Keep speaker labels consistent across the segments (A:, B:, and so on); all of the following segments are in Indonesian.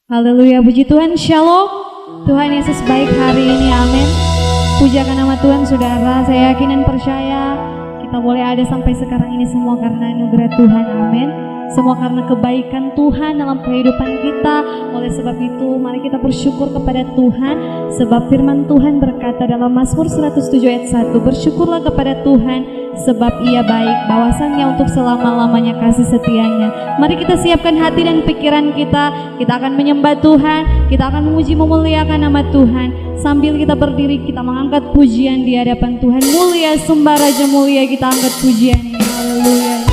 A: Haleluya, puji Tuhan, shalom. Tuhan Yesus baik hari ini, amin. Pujakan nama Tuhan saudara, saya yakin dan percaya kita boleh ada sampai sekarang ini semua karena anugerah Tuhan, amin. Semua karena kebaikan Tuhan dalam kehidupan kita. Oleh sebab itu mari kita bersyukur kepada Tuhan. Sebab firman Tuhan berkata dalam Mazmur 107 ayat 1, bersyukurlah kepada Tuhan sebab ia baik, bahwasannya untuk selama-lamanya kasih setianya. Mari kita siapkan hati dan pikiran kita. Kita akan menyembah Tuhan, kita akan memuji memuliakan nama Tuhan. Sambil kita berdiri, kita mengangkat pujian di hadapan Tuhan. Mulia, sembah Raja mulia, kita angkat pujian ini. Haleluya.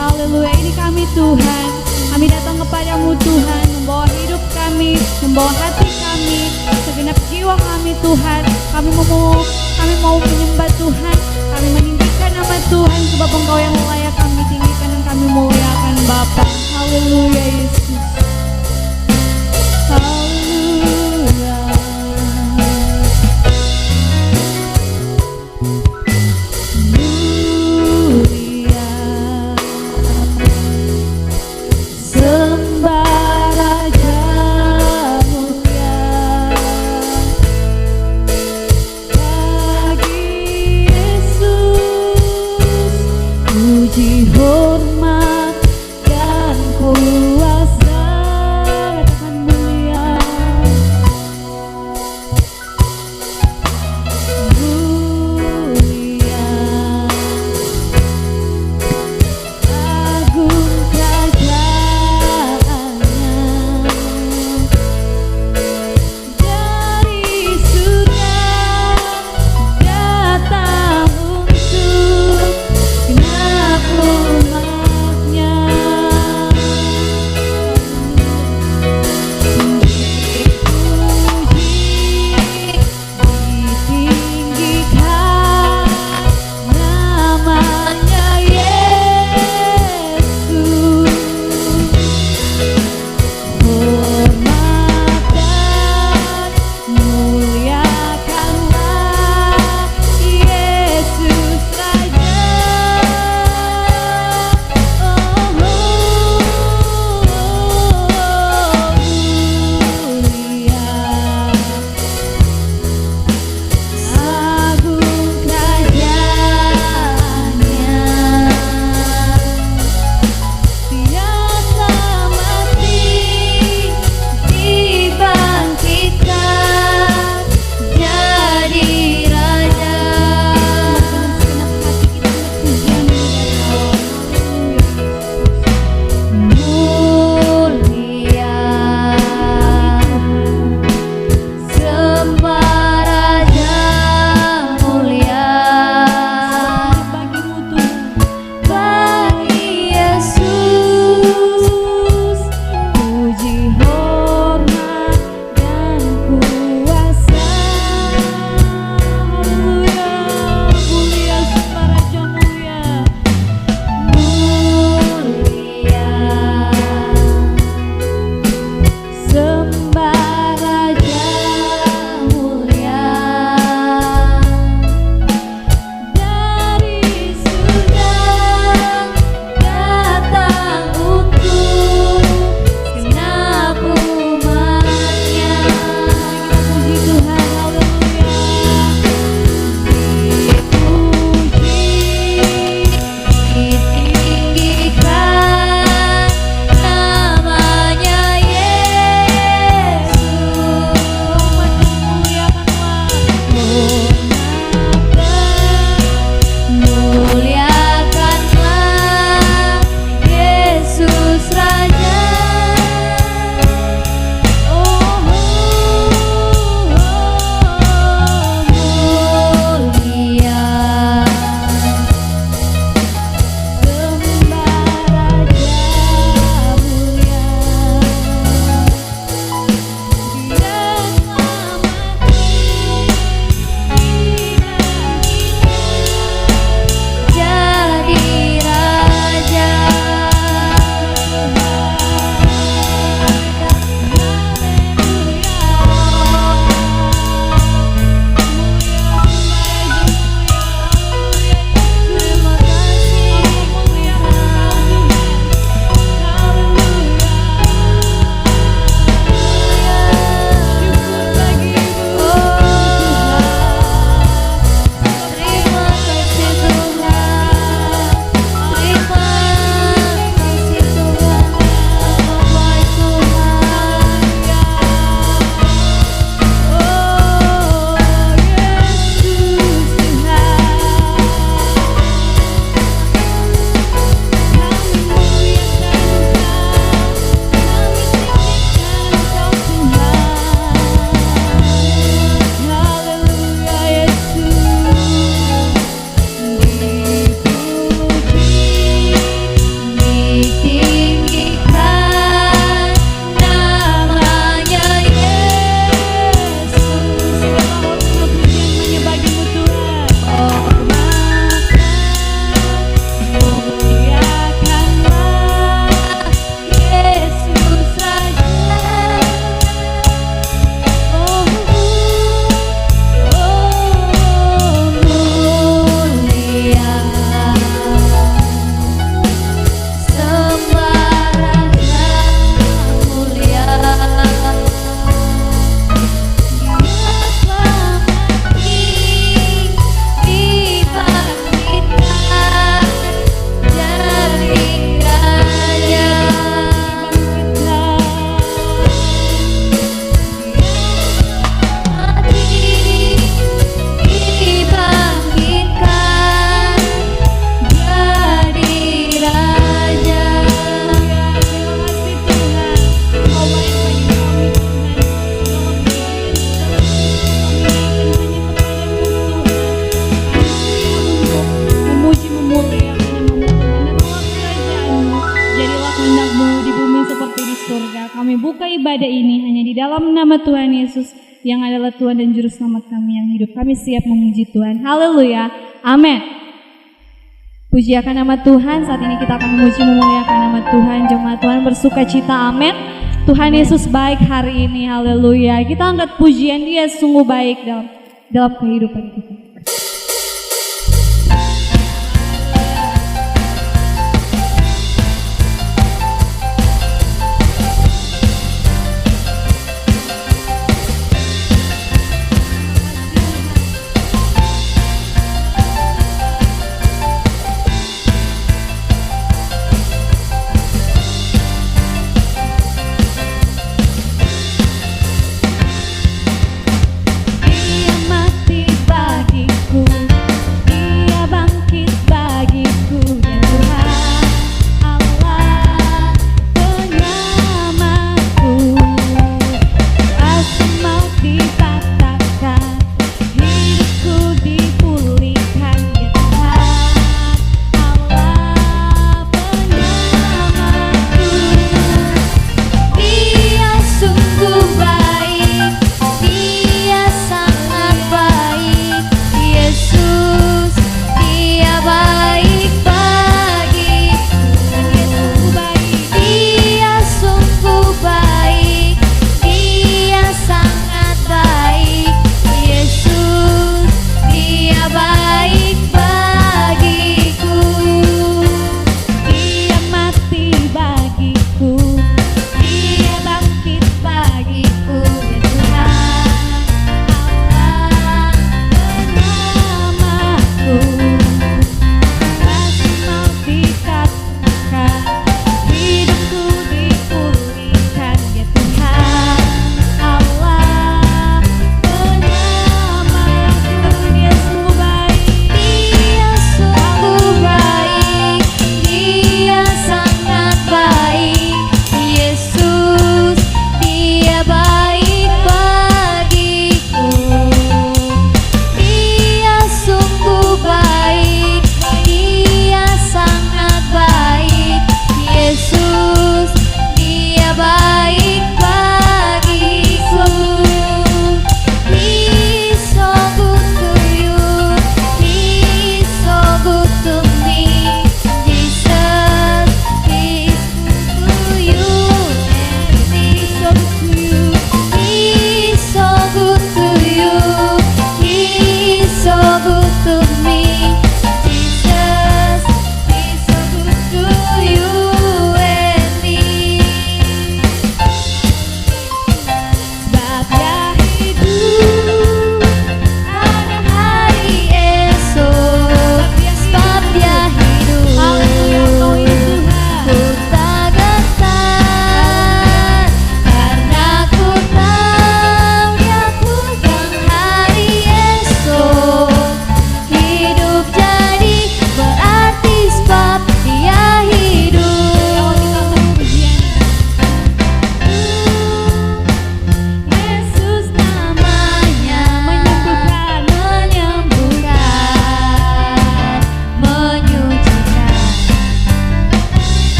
A: Haleluya, ini kami Tuhan. Kami datang kepadamu Tuhan, membawa hidup kami, membawa hati kami, segenap jiwa kami Tuhan. Kami mau menyembah Tuhan. Kami meninggikan nama Tuhan, sebab Engkau yang layak kami tinggikan dan kami muliakan Bapa. Haleluya Yesus. Haleluya. Mulia, sembah Raja mulia. Bagi Yesus ibadah ini hanya di dalam nama Tuhan Yesus yang adalah Tuhan dan Juru Selamat kami yang hidup. Kami siap memuji Tuhan. Haleluya. Amin. Puji akan nama Tuhan. Saat ini kita akan memuji memuliakan nama Tuhan. Jemaat Tuhan bersuka cita. Amin. Tuhan Yesus baik hari ini. Haleluya. Kita angkat pujian Dia sungguh baik dalam kehidupan kita.
B: Dia mati bagi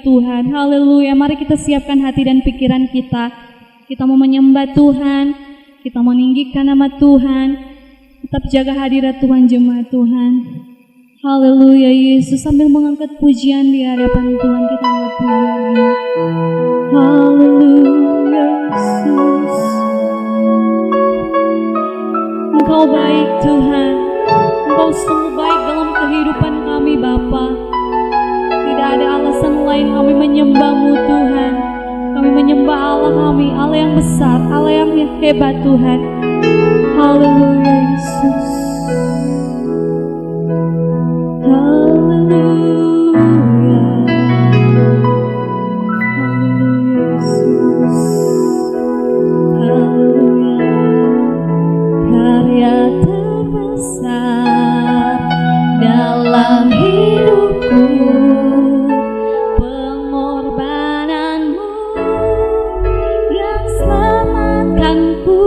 A: Tuhan. Haleluya. Mari kita siapkan hati dan pikiran kita. Kita mau menyembah Tuhan, kita mau meninggikan nama Tuhan. Tetap jaga hadirat Tuhan, jemaat Tuhan. Haleluya Yesus. Sambil mengangkat pujian di hadapan Tuhan, kita angkat pujian. Haleluya Yesus. Engkau baik Tuhan. Engkau sungguh baik dalam kehidupan kami Bapa. Tidak ada alasan lain kami menyembah-Mu Tuhan. Kami menyembah Allah kami, Allah yang besar, Allah yang hebat Tuhan. Haleluya Yesus. Haleluya. Haleluya Yesus. Haleluya. Karya terbesar dalam hidupku, pengorbananmu yang selamatkanku.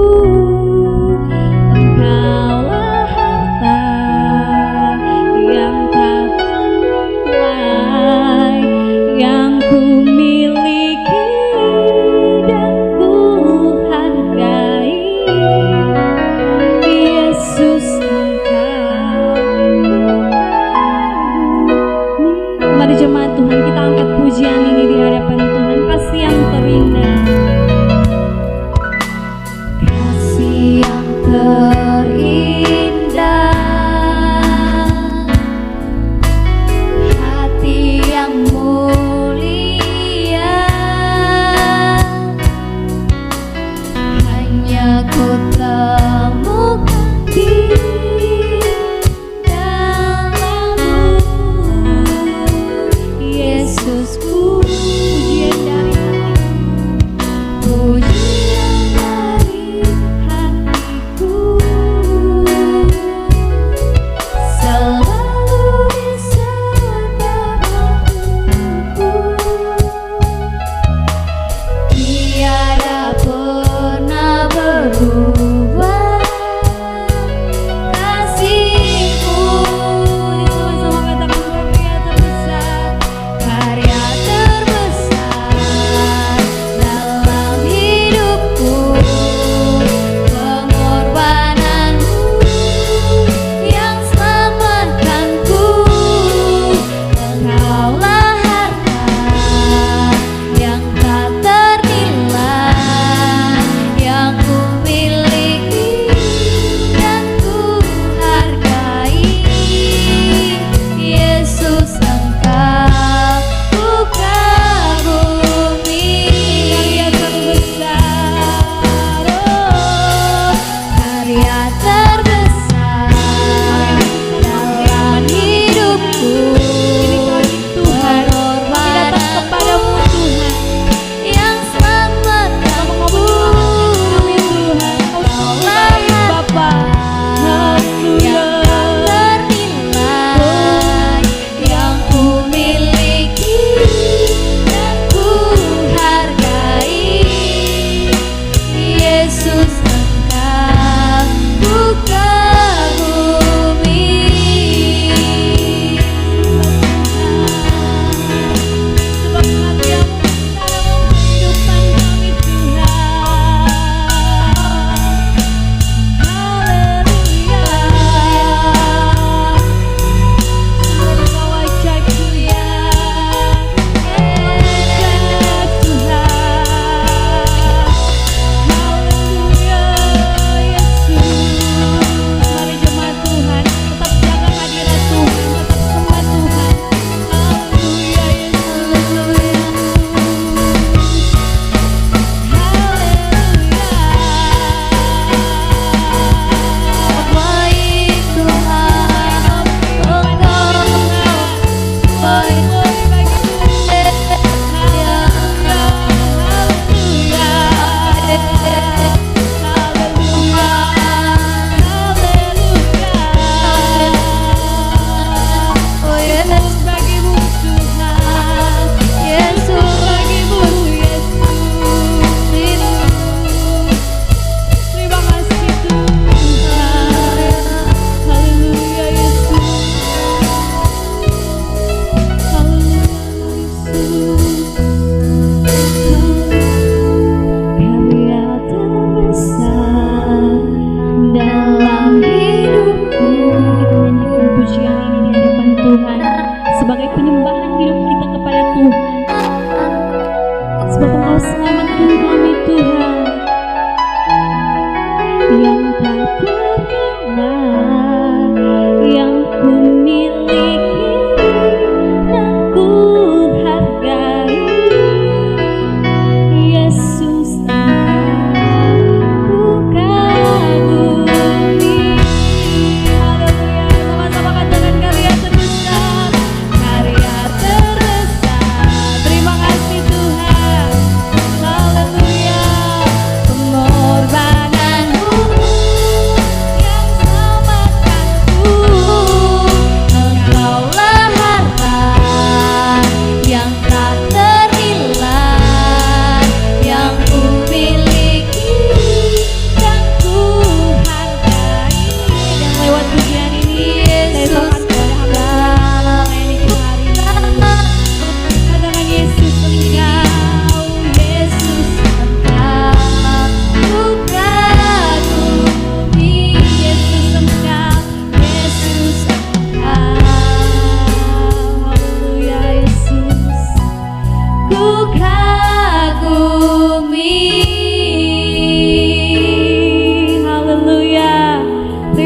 A: Engkaulah harta yang tak ternilai yang ku miliki dan ku hargai. Yesus, mari jemaat Tuhan, kita angkat pujian ini di hadapan Tuhan. Kasih yang terindah, kasih yang terindah, hati yang mulia, hanya ku temukan di dalam-Mu. Yesusku, pujian dari hatiku, pujian dari hatiku, selalu di sebelahku. Tiada pernah berubah kasih-Mu. Sama-sama katakan karya terbesar dalam hidupku, pengorbananmu yang selamatkanku. Engkaulah harta yang tak ternilai yang ku miliki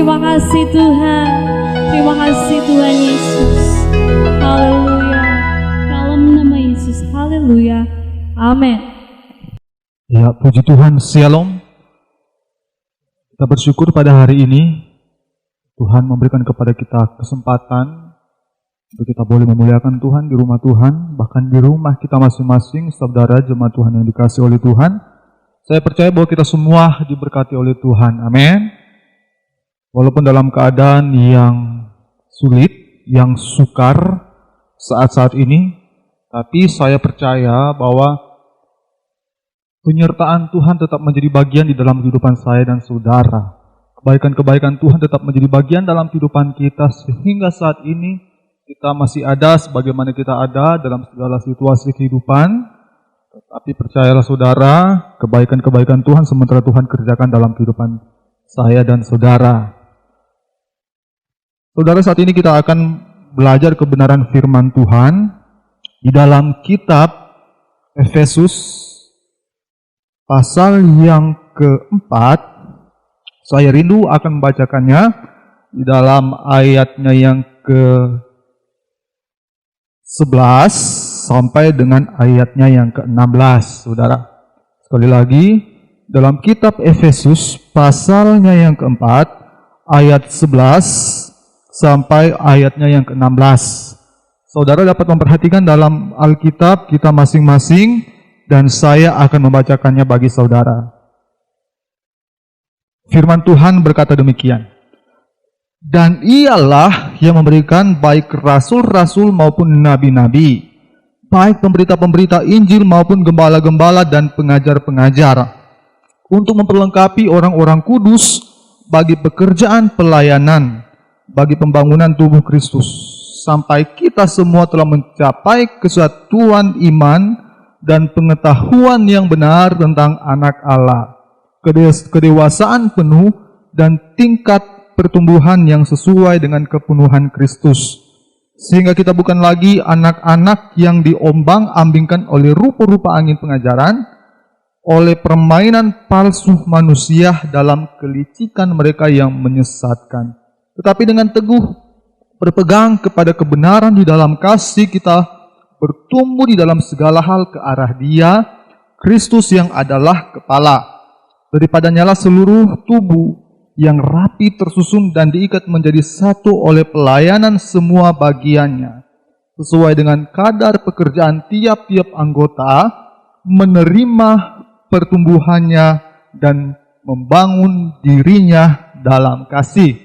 A: Terima kasih Tuhan. Terima kasih Tuhan Yesus. Haleluya. Dalam nama Yesus. Haleluya. Amin.
B: Ya, puji Tuhan, Shalom. Kita bersyukur pada hari ini Tuhan memberikan kepada kita kesempatan untuk kita boleh memuliakan Tuhan di rumah Tuhan, bahkan di rumah kita masing-masing, saudara jemaat Tuhan yang dikasihi oleh Tuhan. Saya percaya bahwa kita semua diberkati oleh Tuhan. Amin. Walaupun dalam keadaan yang sulit, yang sukar saat-saat ini, tapi saya percaya bahwa penyertaan Tuhan tetap menjadi bagian di dalam kehidupan saya dan saudara. Kebaikan-kebaikan Tuhan tetap menjadi bagian dalam kehidupan kita sehingga saat ini kita masih ada sebagaimana kita ada dalam segala situasi kehidupan. Tapi percayalah saudara, kebaikan-kebaikan Tuhan sementara Tuhan kerjakan dalam kehidupan saya dan saudara. Saudara, saat ini kita akan belajar kebenaran firman Tuhan di dalam kitab Efesus pasal yang keempat. Saya rindu akan membacakannya di dalam ayatnya yang ke-11 sampai dengan ayatnya yang ke-16, saudara. Sekali lagi, dalam kitab Efesus pasalnya yang keempat, ayat 11 sampai ayatnya yang ke-16. Saudara dapat memperhatikan dalam Alkitab kita masing-masing, dan saya akan membacakannya bagi saudara. Firman Tuhan berkata demikian. Dan ialah yang memberikan baik rasul-rasul maupun nabi-nabi, baik pemberita-pemberita Injil maupun gembala-gembala dan pengajar-pengajar, untuk memperlengkapi orang-orang kudus bagi pekerjaan pelayanan, bagi pembangunan tubuh Kristus, sampai kita semua telah mencapai kesatuan iman dan pengetahuan yang benar tentang anak Allah, kedewasaan penuh dan tingkat pertumbuhan yang sesuai dengan kepenuhan Kristus, sehingga kita bukan lagi anak-anak yang diombang-ambingkan oleh rupa-rupa angin pengajaran, oleh permainan palsu manusia dalam kelicikan mereka yang menyesatkan, tetapi dengan teguh berpegang kepada kebenaran di dalam kasih kita bertumbuh di dalam segala hal ke arah Dia, Kristus yang adalah kepala. Daripadanya lah seluruh tubuh yang rapi tersusun dan diikat menjadi satu oleh pelayanan semua bagiannya, sesuai dengan kadar pekerjaan tiap-tiap anggota, menerima pertumbuhannya dan membangun dirinya dalam kasih.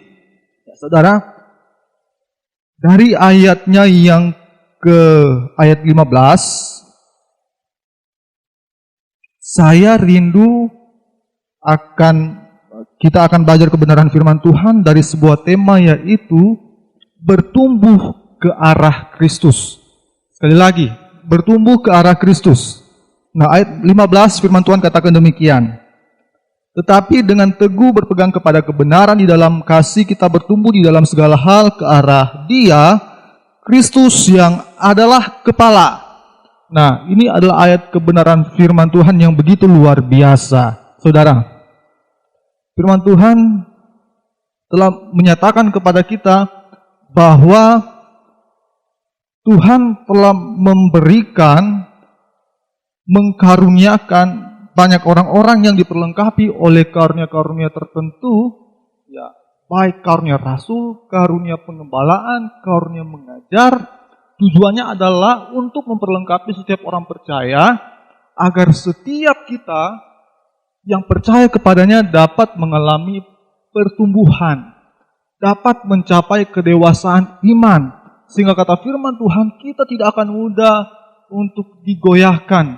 B: Ya, saudara, dari ayatnya yang ke ayat 15, saya rindu kita akan belajar kebenaran firman Tuhan dari sebuah tema, yaitu bertumbuh ke arah Kristus. Sekali lagi, bertumbuh ke arah Kristus. Nah, ayat 15 firman Tuhan katakan demikian. Tetapi dengan teguh berpegang kepada kebenaran di dalam kasih kita bertumbuh di dalam segala hal ke arah Dia, Kristus yang adalah kepala. Nah, ini adalah ayat kebenaran firman Tuhan yang begitu luar biasa. Saudara, firman Tuhan telah menyatakan kepada kita bahwa Tuhan telah mengkaruniakan banyak orang-orang yang diperlengkapi oleh karunia-karunia tertentu, ya, baik karunia rasul, karunia pengembalaan, karunia mengajar. Tujuannya adalah untuk memperlengkapi setiap orang percaya, agar setiap kita yang percaya kepadanya dapat mengalami pertumbuhan, dapat mencapai kedewasaan iman, sehingga kata firman Tuhan kita tidak akan mudah untuk digoyahkan.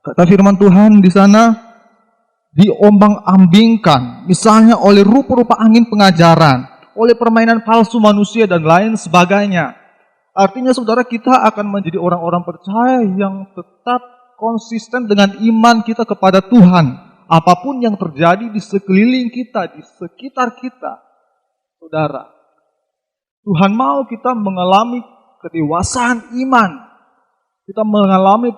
B: Kata firman Tuhan di sana, diombang-ambingkan, misalnya oleh rupa-rupa angin pengajaran, oleh permainan palsu manusia dan lain sebagainya. Artinya saudara, kita akan menjadi orang-orang percaya yang tetap konsisten dengan iman kita kepada Tuhan. Apapun yang terjadi di sekeliling kita, di sekitar kita, saudara, Tuhan mau kita mengalami kedewasaan iman. Kita mengalami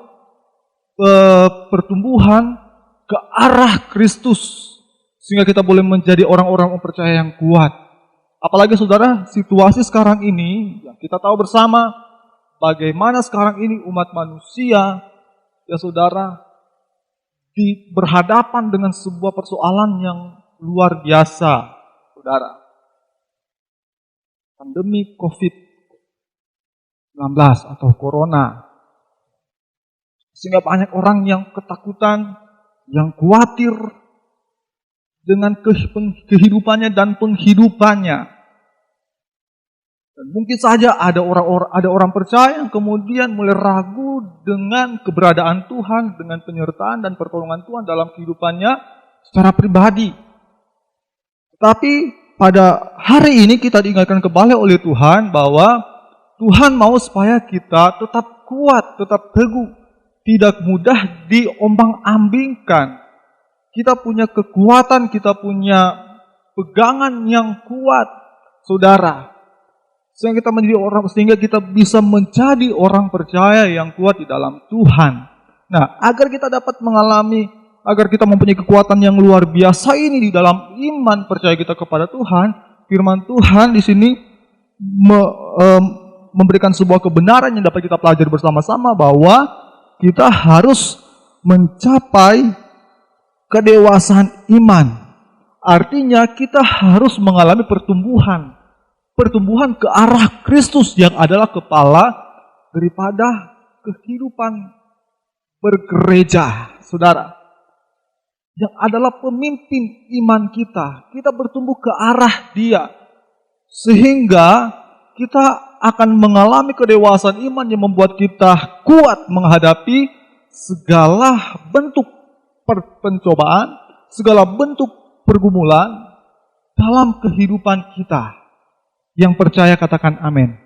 B: pertumbuhan ke arah Kristus, sehingga kita boleh menjadi orang-orang percaya yang kuat. Apalagi saudara, situasi sekarang ini, ya, kita tahu bersama bagaimana sekarang ini umat manusia, ya saudara, berhadapan dengan sebuah persoalan yang luar biasa, saudara. Pandemi COVID-19 atau Corona. Sehingga banyak orang yang ketakutan, yang khawatir dengan kehidupannya dan penghidupannya. Dan mungkin saja ada orang percaya yang kemudian mulai ragu dengan keberadaan Tuhan, dengan penyertaan dan pertolongan Tuhan dalam kehidupannya secara pribadi. Tetapi pada hari ini kita diingatkan kembali oleh Tuhan bahwa Tuhan mau supaya kita tetap kuat, tetap teguh, tidak mudah diombang-ambingkan. Kita punya kekuatan, kita punya pegangan yang kuat, saudara. Sehingga kita bisa menjadi orang percaya yang kuat di dalam Tuhan. Nah, agar kita dapat mengalami, agar kita mempunyai kekuatan yang luar biasa ini di dalam iman percaya kita kepada Tuhan, firman Tuhan di sini memberikan sebuah kebenaran yang dapat kita pelajari bersama-sama bahwa kita harus mencapai kedewasaan iman. Artinya kita harus mengalami pertumbuhan ke arah Kristus yang adalah kepala daripada kehidupan bergereja, saudara. Yang adalah pemimpin iman kita. Kita bertumbuh ke arah Dia. Sehingga kita akan mengalami kedewasaan iman yang membuat kita kuat menghadapi segala bentuk pencobaan, segala bentuk pergumulan dalam kehidupan kita. Yang percaya katakan amin.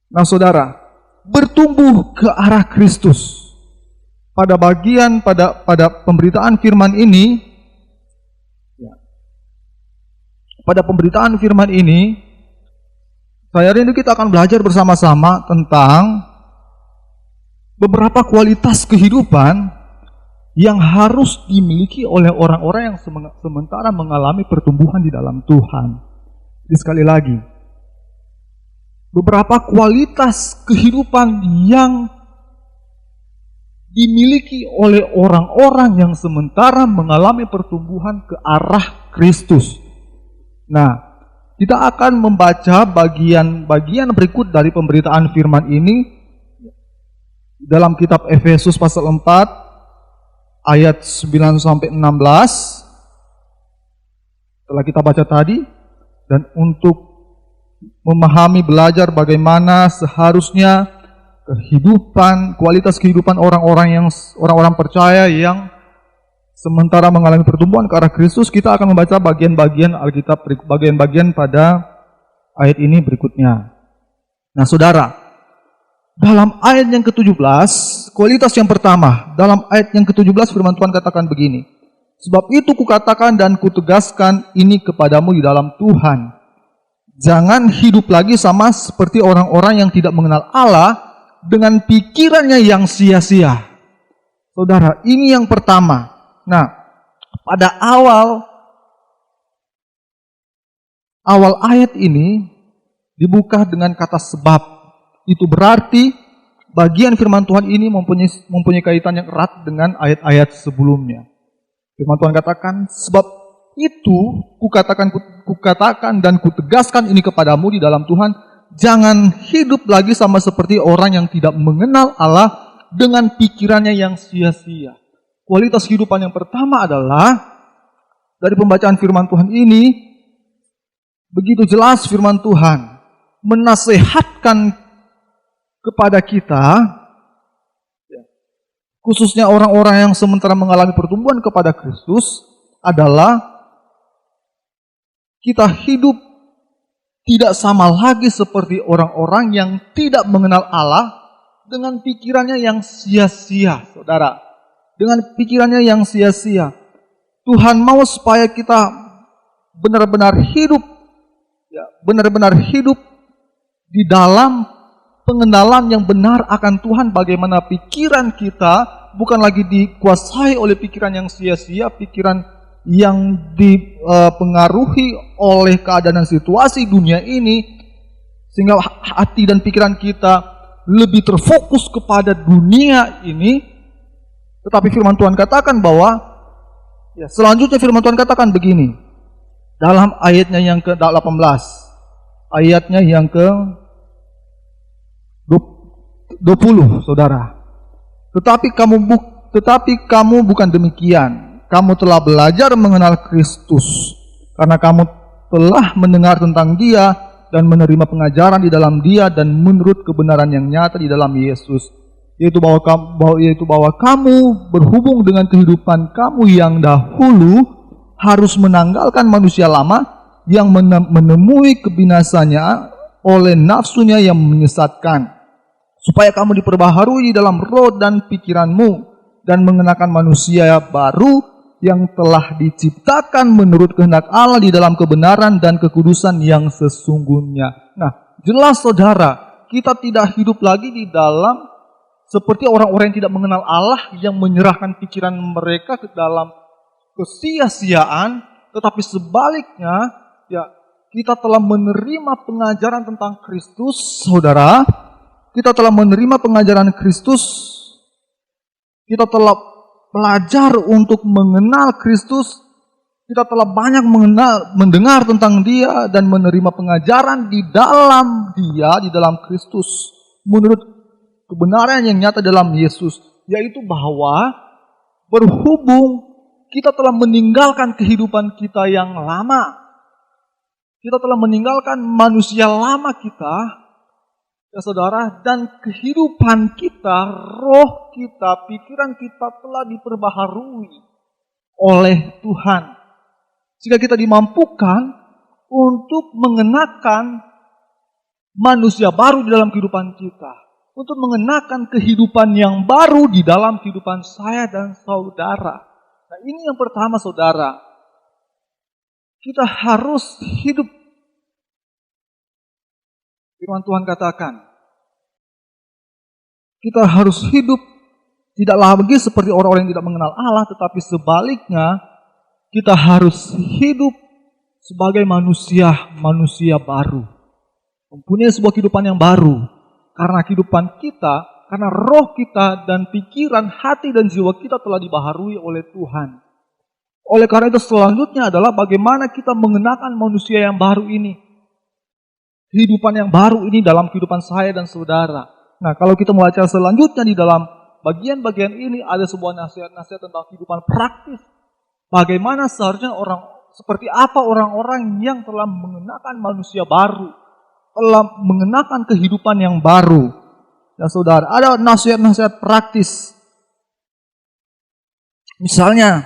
B: Nah saudara, bertumbuh ke arah Kristus. Pada pemberitaan firman ini, saya rindu kita akan belajar bersama-sama tentang beberapa kualitas kehidupan yang harus dimiliki oleh orang-orang yang sementara mengalami pertumbuhan di dalam Tuhan. Jadi sekali lagi, beberapa kualitas kehidupan yang dimiliki oleh orang-orang yang sementara mengalami pertumbuhan ke arah Kristus. Nah, kita akan membaca bagian-bagian berikut dari pemberitaan firman ini dalam kitab Efesus pasal 4 ayat 9 sampai 16. Setelah kita baca tadi, dan untuk memahami belajar bagaimana seharusnya kualitas kehidupan orang-orang percaya yang sementara mengalami pertumbuhan ke arah Kristus, kita akan membaca bagian-bagian Alkitab, bagian-bagian pada ayat ini berikutnya. Nah saudara, dalam ayat yang ke-17, kualitas yang pertama, dalam ayat yang ke-17 firman Tuhan katakan begini, sebab itu kukatakan dan kutegaskan ini kepadamu di dalam Tuhan, jangan hidup lagi sama seperti orang-orang yang tidak mengenal Allah dengan pikirannya yang sia-sia. Saudara, ini yang pertama. Nah, pada awal ayat ini dibuka dengan kata sebab. Itu berarti bagian firman Tuhan ini mempunyai kaitan yang erat dengan ayat-ayat sebelumnya. Firman Tuhan katakan, sebab itu kukatakan dan kutegaskan ini kepadamu di dalam Tuhan, jangan hidup lagi sama seperti orang yang tidak mengenal Allah dengan pikirannya yang sia-sia. Kualitas kehidupan yang pertama adalah, dari pembacaan firman Tuhan ini, begitu jelas firman Tuhan menasehatkan kepada kita, khususnya orang-orang yang sementara mengalami pertumbuhan kepada Kristus, adalah kita hidup tidak sama lagi seperti orang-orang yang tidak mengenal Allah dengan pikirannya yang sia-sia, saudara. Dengan pikirannya yang sia-sia. Tuhan mau supaya kita benar-benar hidup di dalam pengenalan yang benar akan Tuhan, bagaimana pikiran kita bukan lagi dikuasai oleh pikiran yang sia-sia, pikiran yang dipengaruhi oleh keadaan dan situasi dunia ini, sehingga hati dan pikiran kita lebih terfokus kepada dunia ini. Tetapi firman Tuhan katakan bahwa, selanjutnya firman Tuhan katakan begini, dalam ayatnya yang ke-18, ayatnya yang ke-20, saudara. Tetapi kamu bukan demikian. Kamu telah belajar mengenal Kristus, karena kamu telah mendengar tentang Dia dan menerima pengajaran di dalam Dia dan menurut kebenaran yang nyata di dalam Yesus, yaitu bahwa kamu berhubung dengan kehidupan kamu yang dahulu harus menanggalkan manusia lama yang menemui kebinasannya oleh nafsunya yang menyesatkan, supaya kamu diperbaharui dalam roh dan pikiranmu dan mengenakan manusia baru yang telah diciptakan menurut kehendak Allah di dalam kebenaran dan kekudusan yang sesungguhnya. Nah, jelas saudara, kita tidak hidup lagi di dalam seperti orang-orang yang tidak mengenal Allah, yang menyerahkan pikiran mereka ke dalam kesia-siaan, tetapi sebaliknya, kita telah menerima pengajaran tentang Kristus, saudara. Kita telah menerima pengajaran Kristus. Kita telah belajar untuk mengenal Kristus. Kita telah banyak mendengar tentang Dia dan menerima pengajaran di dalam Dia, di dalam Kristus, menurut kebenaran yang nyata dalam Yesus, yaitu bahwa berhubung kita telah meninggalkan kehidupan kita yang lama, kita telah meninggalkan manusia lama kita, saudara, dan kehidupan kita, roh kita, pikiran kita telah diperbaharui oleh Tuhan, sehingga kita dimampukan untuk mengenakan manusia baru di dalam kehidupan kita, untuk mengenakan kehidupan yang baru di dalam kehidupan saya dan saudara. Nah, ini yang pertama, saudara. Kita harus hidup. Firman Tuhan katakan, kita harus hidup tidak lagi seperti orang-orang yang tidak mengenal Allah, tetapi sebaliknya, kita harus hidup sebagai manusia baru, mempunyai sebuah kehidupan yang baru, karena kehidupan kita, karena roh kita dan pikiran, hati dan jiwa kita telah dibaharui oleh Tuhan. Oleh karena itu selanjutnya adalah bagaimana kita mengenakan manusia yang baru ini, kehidupan yang baru ini dalam kehidupan saya dan saudara. Nah, kalau kita membaca selanjutnya di dalam bagian-bagian ini ada sebuah nasihat-nasihat tentang kehidupan praktis. Bagaimana seharusnya seperti apa orang-orang yang telah mengenakan manusia baru, telah mengenakan kehidupan yang baru. Ya saudara, ada nasihat-nasihat praktis. Misalnya,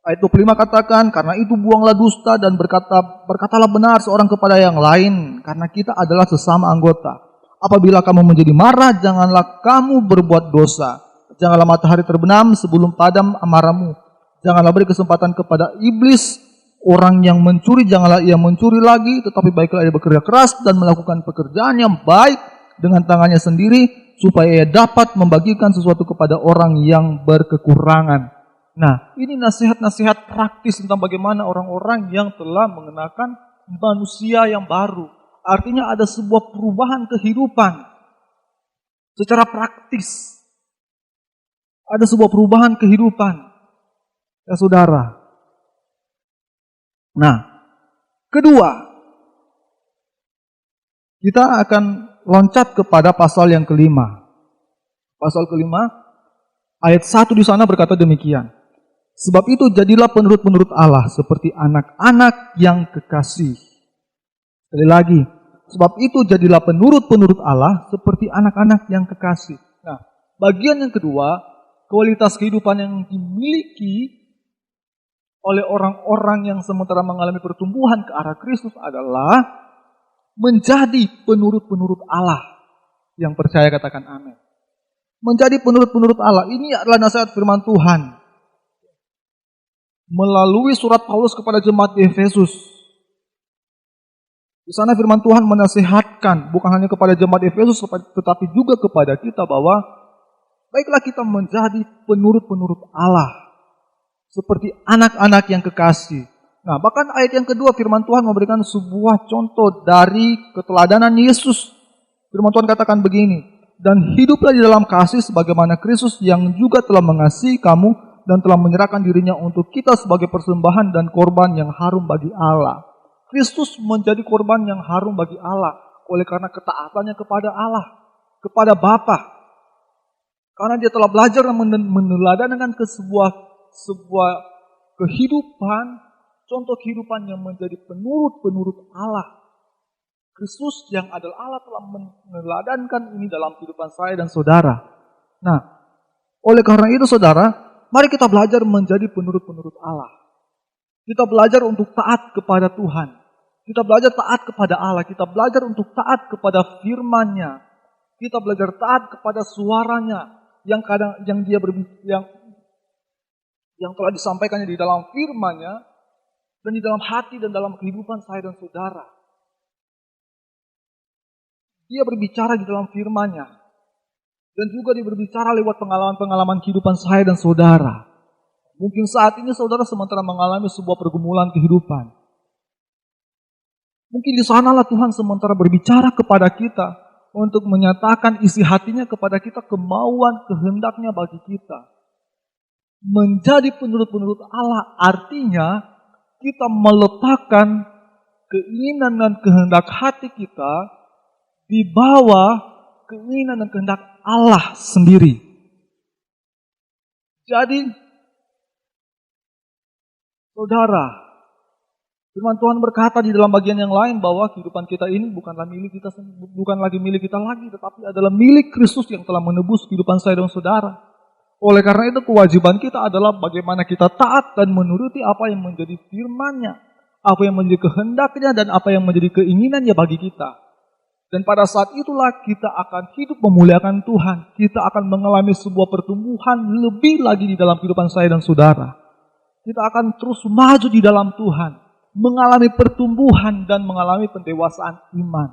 B: ayat 25 katakan, karena itu buanglah dusta dan berkatalah benar seorang kepada yang lain, karena kita adalah sesama anggota. Apabila kamu menjadi marah, janganlah kamu berbuat dosa. Janganlah matahari terbenam sebelum padam amarahmu. Janganlah beri kesempatan kepada iblis. Orang yang mencuri, janganlah ia mencuri lagi, tetapi baiklah ia bekerja keras dan melakukan pekerjaan yang baik dengan tangannya sendiri, supaya ia dapat membagikan sesuatu kepada orang yang berkekurangan. Nah, ini nasihat-nasihat praktis tentang bagaimana orang-orang yang telah mengenakan manusia yang baru. Artinya ada sebuah perubahan kehidupan secara praktis. Ada sebuah perubahan kehidupan, ya saudara. Nah, kedua, kita akan loncat kepada pasal yang kelima. Pasal kelima, ayat 1 di sana berkata demikian. Sebab itu jadilah penurut-penurut Allah seperti anak-anak yang kekasih. Sekali lagi, sebab itu jadilah penurut-penurut Allah seperti anak-anak yang kekasih. Nah, bagian yang kedua, kualitas kehidupan yang dimiliki oleh orang-orang yang sementara mengalami pertumbuhan ke arah Kristus adalah menjadi penurut-penurut Allah yang percaya, katakan amin. Menjadi penurut-penurut Allah, ini adalah nasihat firman Tuhan melalui surat Paulus kepada jemaat di Efesus. Di sana firman Tuhan menasihatkan bukan hanya kepada jemaat di Efesus, tetapi juga kepada kita bahwa baiklah kita menjadi penurut-penurut Allah. seperti anak-anak yang kekasih. Nah, bahkan ayat yang kedua firman Tuhan memberikan sebuah contoh dari keteladanan Yesus. Firman Tuhan katakan begini, dan hiduplah di dalam kasih sebagaimana Kristus yang juga telah mengasihi kamu dan telah menyerahkan dirinya untuk kita sebagai persembahan dan korban yang harum bagi Allah. Kristus menjadi korban yang harum bagi Allah oleh karena ketaatannya kepada Allah, kepada Bapa. Karena dia telah belajar meneladankan ke sebuah kehidupan, contoh kehidupan yang menjadi penurut Allah. Kristus yang adalah Allah telah meneladankan ini dalam kehidupan saya dan saudara. Nah, oleh karena itu saudara, mari kita belajar menjadi penurut-penurut Allah. Kita belajar untuk taat kepada Tuhan. Kita belajar taat kepada Allah. Kita belajar untuk taat kepada firman-Nya. Kita belajar taat kepada suaranya yang telah disampaikannya di dalam firman-Nya dan di dalam hati dan dalam kehidupan saya dan saudara. Dia berbicara di dalam firman-Nya dan juga dia berbicara lewat pengalaman-pengalaman kehidupan saya dan saudara. Mungkin saat ini saudara sementara mengalami sebuah pergumulan kehidupan. Mungkin di sanalah Tuhan sementara berbicara kepada kita untuk menyatakan isi hatinya kepada kita, kemauan, kehendaknya bagi kita. Menjadi penurut-penurut Allah artinya kita meletakkan keinginan dan kehendak hati kita di bawah keinginan dan kehendak Allah sendiri. Jadi saudara, firman Tuhan berkata di dalam bagian yang lain bahwa kehidupan kita ini bukan lagi milik kita lagi, tetapi adalah milik Kristus yang telah menebus kehidupan saya dan saudara. Oleh karena itu kewajiban kita adalah bagaimana kita taat dan menuruti apa yang menjadi firman-Nya, apa yang menjadi kehendaknya dan apa yang menjadi keinginannya bagi kita. Dan pada saat itulah kita akan hidup memuliakan Tuhan. Kita akan mengalami sebuah pertumbuhan lebih lagi di dalam kehidupan saya dan saudara. Kita akan terus maju di dalam Tuhan, mengalami pertumbuhan dan mengalami pendewasaan iman.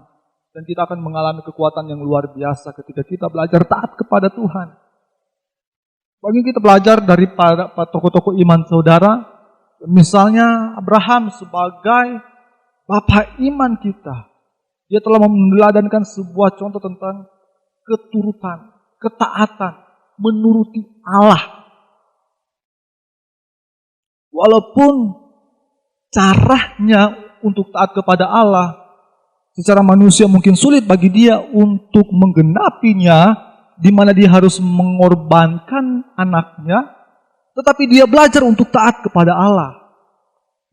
B: Dan kita akan mengalami kekuatan yang luar biasa ketika kita belajar taat kepada Tuhan. Bagi kita belajar dari para tokoh-tokoh iman saudara, misalnya Abraham sebagai bapa iman kita. Dia telah meneladankan sebuah contoh tentang keturutan, ketaatan, menuruti Allah. Walaupun caranya untuk taat kepada Allah secara manusia mungkin sulit bagi dia untuk menggenapinya, di mana dia harus mengorbankan anaknya, tetapi dia belajar untuk taat kepada Allah.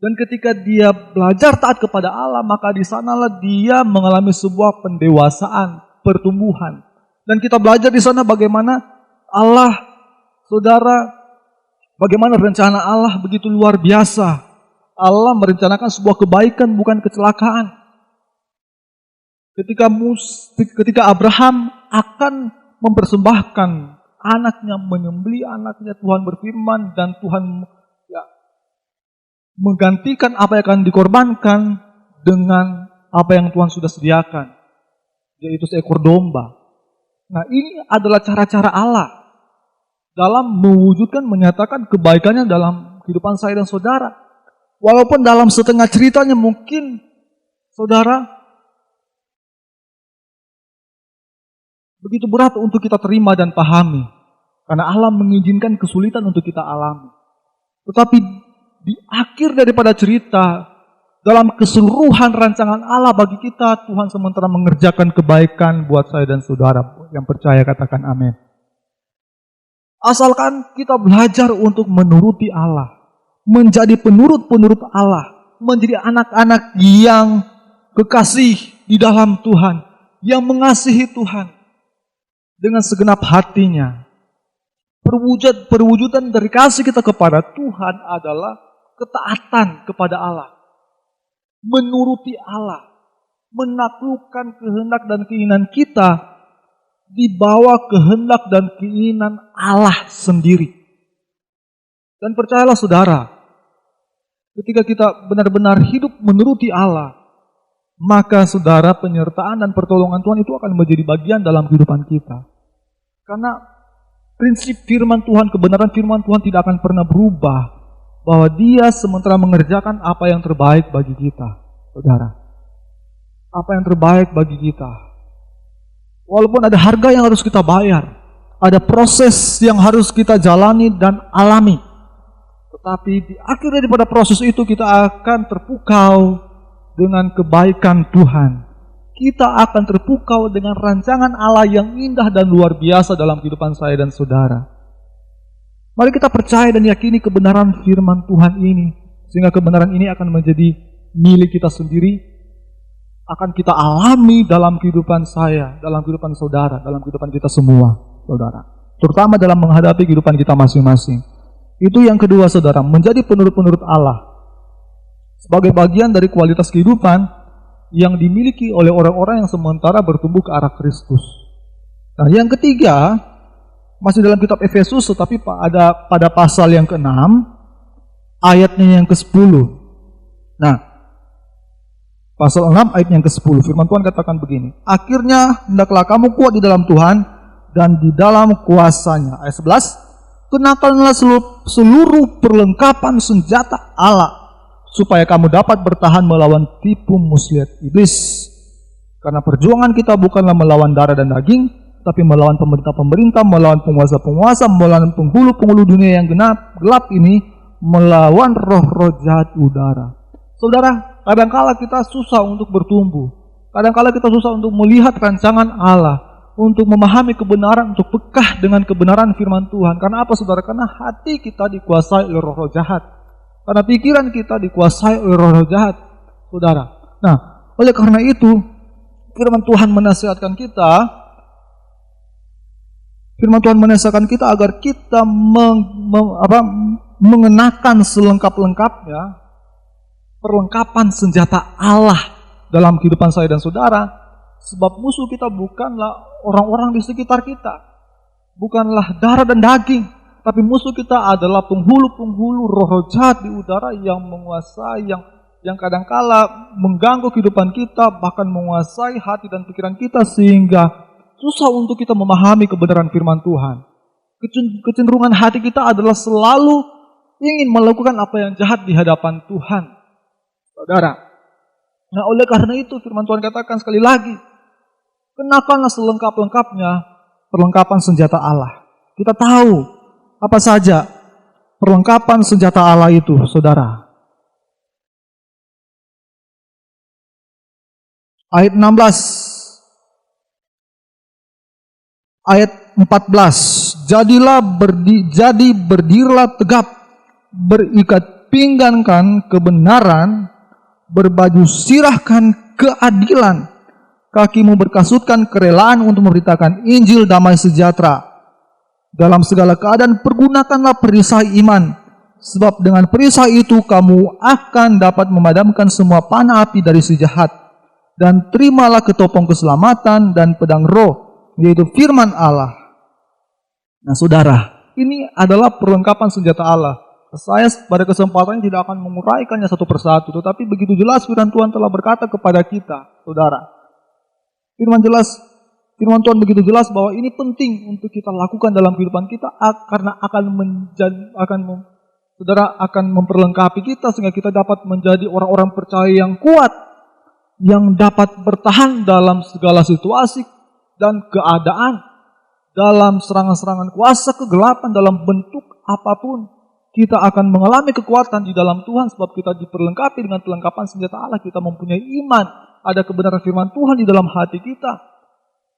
B: Dan ketika dia belajar taat kepada Allah, maka di sanalah dia mengalami sebuah pendewasaan, pertumbuhan. Dan kita belajar di sana bagaimana Allah, saudara, bagaimana rencana Allah begitu luar biasa. Allah merencanakan sebuah kebaikan, bukan kecelakaan. Ketika Abraham akan mempersembahkan anaknya, menyembelih anaknya, Tuhan berfirman dan Tuhan menggantikan apa yang akan dikorbankan dengan apa yang Tuhan sudah sediakan, yaitu seekor domba. Nah, ini adalah cara-cara Allah dalam mewujudkan, menyatakan kebaikannya dalam kehidupan saya dan saudara. Walaupun dalam setengah ceritanya mungkin saudara begitu berat untuk kita terima dan pahami, karena Allah mengizinkan kesulitan untuk kita alami. Tetapi di akhir daripada cerita, dalam keseluruhan rancangan Allah bagi kita, Tuhan sementara mengerjakan kebaikan buat saya dan saudara. Yang percaya katakan amin. Asalkan kita belajar untuk menuruti Allah, menjadi penurut-penurut Allah, menjadi anak-anak yang kekasih di dalam Tuhan, yang mengasihi Tuhan dengan segenap hatinya. Perwujudan dari kasih kita kepada Tuhan adalah ketaatan kepada Allah, menuruti Allah, menaklukkan kehendak dan keinginan kita di bawah kehendak dan keinginan Allah sendiri. Dan percayalah saudara, ketika kita benar-benar hidup menuruti Allah, maka saudara, penyertaan dan pertolongan Tuhan itu akan menjadi bagian dalam kehidupan kita. Karena prinsip firman Tuhan, kebenaran firman Tuhan tidak akan pernah berubah. bahwa Dia sementara mengerjakan apa yang terbaik bagi kita, saudara. Apa yang terbaik bagi kita. Walaupun ada harga yang harus kita bayar, ada proses yang harus kita jalani dan alami. Tetapi di akhir daripada proses itu kita akan terpukau dengan kebaikan Tuhan. Kita akan terpukau dengan rancangan Allah yang indah dan luar biasa dalam kehidupan saya dan saudara. Mari kita percaya dan yakini kebenaran firman Tuhan ini, sehingga kebenaran ini akan menjadi milik kita sendiri, akan kita alami dalam kehidupan saya, dalam kehidupan saudara, dalam kehidupan kita semua, saudara. Terutama dalam menghadapi kehidupan kita masing-masing. Itu yang kedua, saudara, menjadi penurut-penurut Allah. Sebagai bagian dari kualitas kehidupan yang dimiliki oleh orang-orang yang sementara bertumbuh ke arah Kristus. Nah, yang ketiga, masih dalam kitab Efesus, tetapi pada pasal yang ke-6, ayatnya yang ke-10. Nah, pasal 6 ayat yang ke-10, firman Tuhan katakan begini, akhirnya hendaklah kamu kuat di dalam Tuhan dan di dalam kuasanya. Ayat 11, kenakanlah seluruh perlengkapan senjata Allah, supaya kamu dapat bertahan melawan tipu muslihat iblis. Karena perjuangan kita bukanlah melawan darah dan daging, tapi melawan pemerintah-pemerintah, melawan penguasa-penguasa, melawan penghulu-penghulu dunia yang gelap ini, melawan roh-roh jahat udara. Saudara, kadangkala kita susah untuk bertumbuh. Kadangkala kita susah untuk melihat rancangan Allah, untuk memahami kebenaran, untuk pekah dengan kebenaran firman Tuhan. Karena apa, saudara? Karena hati kita dikuasai oleh roh-roh jahat. Karena pikiran kita dikuasai oleh roh-roh jahat, saudara. Nah, oleh karena itu, firman Tuhan menasihatkan kita, agar kita mengenakan selengkap-lengkapnya perlengkapan senjata Allah dalam kehidupan saya dan saudara. Sebab musuh kita bukanlah orang-orang di sekitar kita, bukanlah darah dan daging, tapi musuh kita adalah penghulu-penghulu roh-roh jahat di udara yang menguasai, yang kadangkala mengganggu kehidupan kita, bahkan menguasai hati dan pikiran kita, sehingga susah untuk kita memahami kebenaran firman Tuhan. Kecenderungan hati kita adalah selalu ingin melakukan apa yang jahat di hadapan Tuhan, saudara. Nah, oleh karena itu firman Tuhan katakan sekali lagi, kenakanlah selengkap-lengkapnya perlengkapan senjata Allah. Kita tahu apa saja perlengkapan senjata Allah itu, saudara. Ayat 16, ayat 14. Jadi berdirilah tegap, berikat pinggangkan kebenaran, berbaju sirahkan keadilan, kakimu berkasutkan kerelaan untuk memberitakan Injil damai sejahtera. Dalam segala keadaan pergunakanlah perisai iman, sebab dengan perisai itu kamu akan dapat memadamkan semua panah api dari si jahat. Dan terimalah ketopong keselamatan dan pedang roh, yaitu firman Allah. Nah, saudara, ini adalah perlengkapan senjata Allah. Saya pada kesempatan ini tidak akan menguraikannya satu persatu, tetapi begitu jelas firman Tuhan telah berkata kepada kita, saudara. Firman Tuhan begitu jelas bahwa ini penting untuk kita lakukan dalam kehidupan kita, karena saudara akan memperlengkapi kita sehingga kita dapat menjadi orang-orang percaya yang kuat, yang dapat bertahan dalam segala situasi dan keadaan, dalam serangan-serangan kuasa kegelapan dalam bentuk apapun. Kita akan mengalami kekuatan di dalam Tuhan sebab kita diperlengkapi dengan perlengkapan senjata Allah. Kita mempunyai iman, ada kebenaran firman Tuhan di dalam hati kita.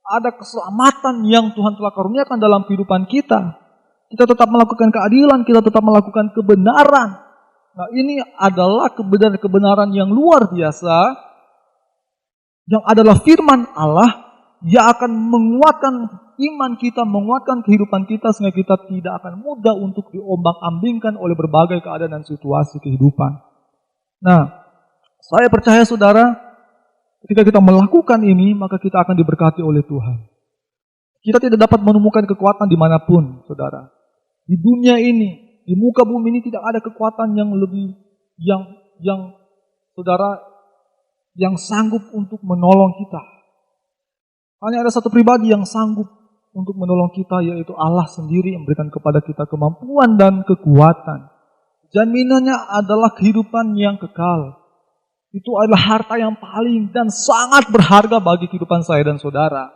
B: Ada keselamatan yang Tuhan telah karuniakan dalam kehidupan kita. Kita tetap melakukan keadilan, kita tetap melakukan kebenaran. Nah, ini adalah kebenaran yang luar biasa, yang adalah firman Allah, yang akan menguatkan iman kita, menguatkan kehidupan kita, sehingga kita tidak akan mudah untuk diombang-ambingkan oleh berbagai keadaan dan situasi kehidupan. Nah, saya percaya saudara, ketika kita melakukan ini, maka kita akan diberkati oleh Tuhan. Kita tidak dapat menemukan kekuatan dimanapun, saudara. Di dunia ini, di muka bumi ini tidak ada kekuatan yang lebih, saudara, yang sanggup untuk menolong kita. Hanya ada satu pribadi yang sanggup untuk menolong kita, yaitu Allah sendiri yang memberikan kepada kita kemampuan dan kekuatan. Jaminannya adalah kehidupan yang kekal. Itu adalah harta yang paling dan sangat berharga bagi kehidupan saya dan saudara.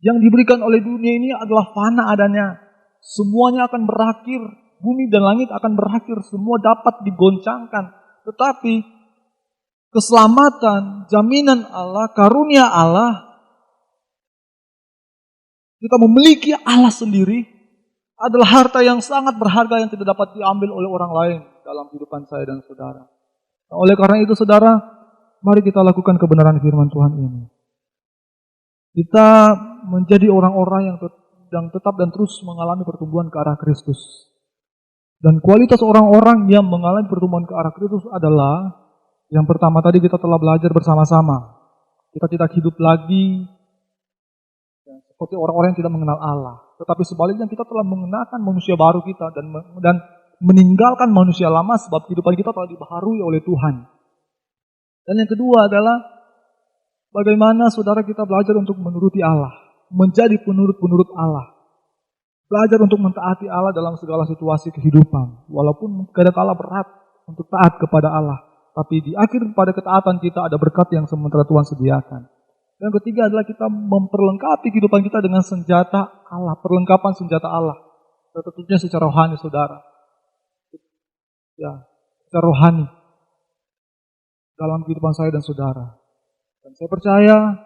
B: Yang diberikan oleh dunia ini adalah fana adanya. Semuanya akan berakhir. Bumi dan langit akan berakhir. Semua dapat digoncangkan. Tetapi keselamatan, jaminan Allah, karunia Allah, kita memiliki Allah sendiri, adalah harta yang sangat berharga yang tidak dapat diambil oleh orang lain dalam kehidupan saya dan saudara. Nah, oleh karena itu saudara, mari kita lakukan kebenaran firman Tuhan ini. Kita menjadi orang-orang yang tetap dan terus mengalami pertumbuhan ke arah Kristus. Dan kualitas orang-orang yang mengalami pertumbuhan ke arah Kristus adalah, yang pertama tadi kita telah belajar bersama-sama. Kita tidak hidup lagi seperti orang-orang yang tidak mengenal Allah. Tetapi sebaliknya kita telah mengenakan manusia baru kita dan meninggalkan manusia lama sebab kehidupan kita telah dibaharui oleh Tuhan. Dan yang kedua adalah bagaimana saudara kita belajar untuk menuruti Allah, menjadi penurut-penurut Allah. Belajar untuk mentaati Allah dalam segala situasi kehidupan. Walaupun kadangkala berat untuk taat kepada Allah, tapi di akhir pada ketaatan kita ada berkat yang sementara Tuhan sediakan. Yang ketiga adalah kita memperlengkapi kehidupan kita dengan senjata Allah, perlengkapan senjata Allah. Tentunya secara rohani saudara. Ya, secara rohani dalam kehidupan saya dan saudara. Dan saya percaya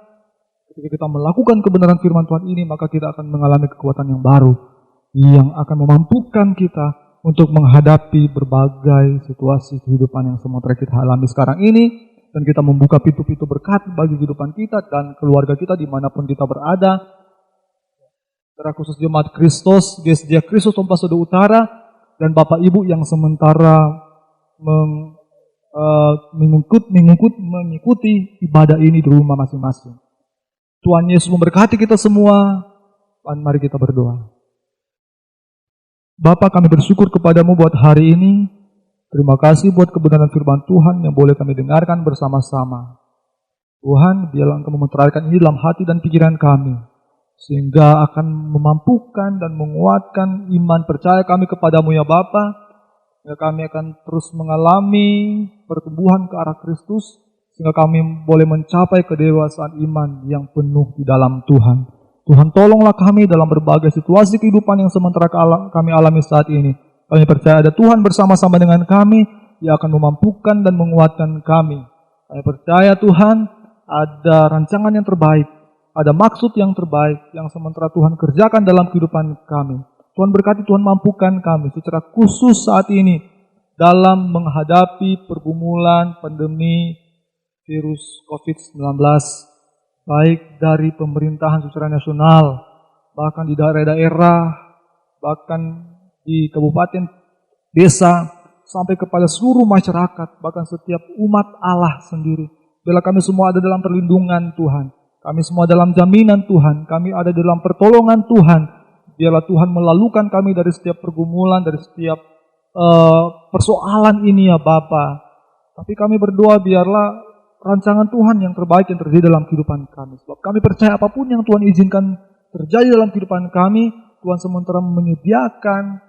B: ketika kita melakukan kebenaran firman Tuhan ini, maka kita akan mengalami kekuatan yang baru yang akan memampukan kita untuk menghadapi berbagai situasi kehidupan yang sementara kita alami sekarang ini, dan kita membuka pintu-pintu berkat bagi kehidupan kita dan keluarga kita dimanapun kita berada. Secara khusus jemaat Kristus, GSJ Kristus Tompasodo Utara, dan Bapak Ibu yang sementara mengikuti ibadah ini di rumah masing-masing. Tuhan Yesus memberkati kita semua, dan mari kita berdoa. Bapa, kami bersyukur kepadamu buat hari ini. Terima kasih buat kebenaran firman Tuhan yang boleh kami dengarkan bersama-sama. Tuhan, biarlah Engkau memeteraikan ini dalam hati dan pikiran kami, sehingga akan memampukan dan menguatkan iman percaya kami kepadamu ya Bapa. Sehingga kami akan terus mengalami pertumbuhan ke arah Kristus, sehingga kami boleh mencapai kedewasaan iman yang penuh di dalam Tuhan. Tuhan, tolonglah kami dalam berbagai situasi kehidupan yang sementara kami alami saat ini. Kami percaya ada Tuhan bersama-sama dengan kami yang akan memampukan dan menguatkan kami. Kami percaya Tuhan ada rancangan yang terbaik, ada maksud yang terbaik yang sementara Tuhan kerjakan dalam kehidupan kami. Tuhan berkati, Tuhan mampukan kami secara khusus saat ini dalam menghadapi pergumulan pandemi virus COVID-19, baik dari pemerintahan secara nasional, bahkan di daerah-daerah, bahkan di kabupaten, desa, sampai kepada seluruh masyarakat, bahkan setiap umat Allah sendiri. Biarlah kami semua ada dalam perlindungan Tuhan. Kami semua dalam jaminan Tuhan. Kami ada dalam pertolongan Tuhan. Biarlah Tuhan melalukan kami dari setiap pergumulan, dari setiap persoalan ini ya Bapa. Tapi kami berdoa biarlah rancangan Tuhan yang terbaik yang terjadi dalam kehidupan kami. Sebab kami percaya apapun yang Tuhan izinkan terjadi dalam kehidupan kami, Tuhan sementara menyediakan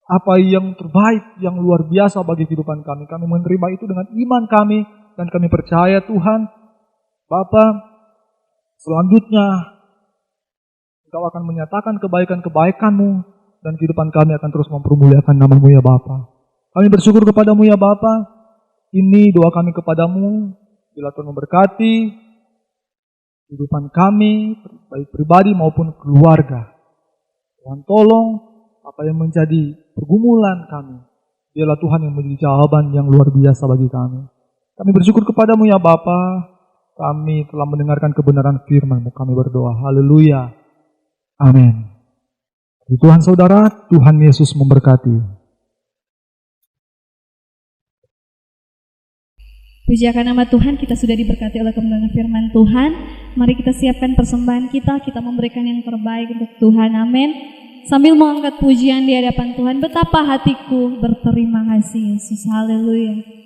B: apa yang terbaik, yang luar biasa bagi kehidupan kami. Kami menerima itu dengan iman kami, dan kami percaya Tuhan, Bapa, selanjutnya Engkau akan menyatakan kebaikan-kebaikan-Mu, dan kehidupan kami akan terus mempermuliakan nama-Mu ya Bapa. Kami bersyukur kepadamu ya Bapa. Ini doa kami kepadamu, bila Tuhan memberkati kehidupan kami, baik pribadi maupun keluarga. Tuhan tolong apa yang menjadi pergumulan kami, biarlah Tuhan yang menjadi jawaban yang luar biasa bagi kami. Kami bersyukur kepadamu ya Bapa, kami telah mendengarkan kebenaran firman-Mu, kami berdoa, haleluya, amin. Tuhan saudara, Tuhan Yesus memberkati.
A: Pujiakan nama Tuhan, kita sudah diberkati oleh kebenaran firman Tuhan. Mari kita siapkan persembahan kita memberikan yang terbaik untuk Tuhan, amin. Sambil mengangkat pujian di hadapan Tuhan, betapa hatiku berterima kasih Yesus, haleluya.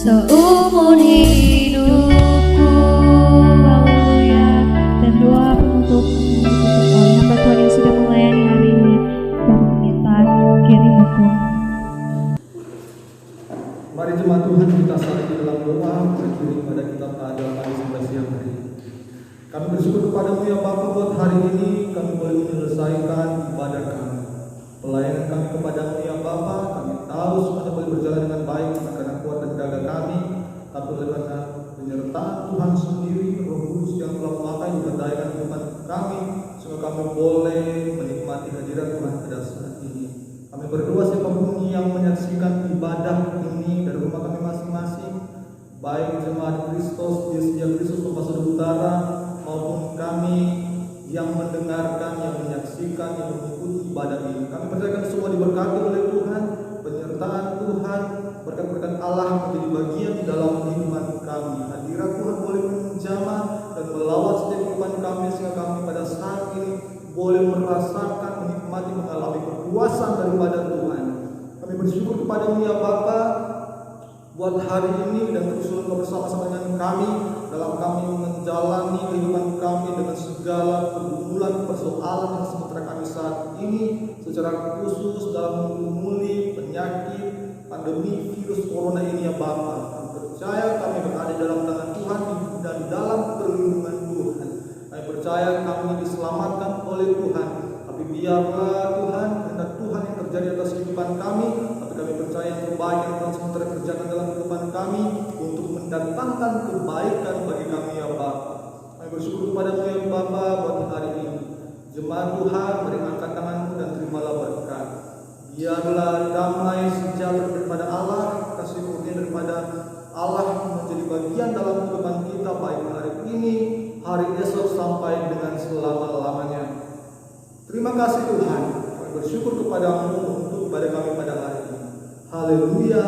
A: seumur hidupku. Haleluya. Dan doa penutup oleh hamba Tuhan yang sudah melayani hari ini dan meminta kirim hukum.
C: Mari jemaat Tuhan kita saling di dalam doa berkirim pada kita pada pagi sampai siang hari ini. Kami bersyukur kepadamu ya Bapa buat hari ini kami boleh menyelesaikan ibadah kami. Pelayanan kami kepadamu ya Bapa, kami tahu semuanya boleh berjalan dengan baik karena kuat dan jaga kami, tapi oleh karena penyertaan Tuhan sendiri, Roh Kudus yang telah memakai memberdayakan kehidupan kami, sehingga kami boleh menikmati hadirat Tuhan pada saat ini. Kami berdoa siapapun yang menyaksikan ibadah ini dari rumah kami masing-masing, baik jemaat Kristus, Yesus Kristus Pembasar Utara, maupun kami yang mendengarkan, yang menyaksikan, yang mengikuti ibadah ini. Kami percayakan semua diberkati oleh Tuhan, penyertaan Tuhan, berkat-berkat Allah menjadi bagian di dalam kehidupan kami. Hadirat Tuhan boleh menjamah dan melawat setiap kehidupan kami, sehingga kami pada saat ini boleh merasakan, menikmati, mengalami kekuasaan daripada Tuhan. Kami bersyukur kepadamu ya Bapa buat hari ini dan terus bersama-sama dengan kami dalam kami menjalani kehidupan kami dengan segala pergumulan, persoalan yang sementara kami saat ini, secara khusus dalam menggumuli penyakit pandemi virus corona ini ya Bapa. Kami percaya kami berada dalam tangan Tuhan dan dalam perlindungan Tuhan. Kami percaya kami diselamatkan oleh Tuhan. Tapi biarlah Tuhan, kehendak Tuhan yang terjadi atas kehidupan kami. Tapi kami percaya yang terbaik yang Tuhan sementara kerjakan dalam kehidupan kami untuk mendatangkan kebaikan bagi kami ya Bapa. Kami bersyukur kepada-Mu ya Bapa buat hari ini. Jemaat Tuhan, beri angkat tangan-Mu dan terimalah berkat. Biarlah damai sejahtera daripada Allah, kasih karunia daripada Allah menjadi bagian dalam kehidupan kita baik hari ini, hari esok sampai dengan selama-lamanya. Terima kasih Tuhan. Kami bersyukur kepada-Mu untuk ibadah kami pada hari ini. Haleluya.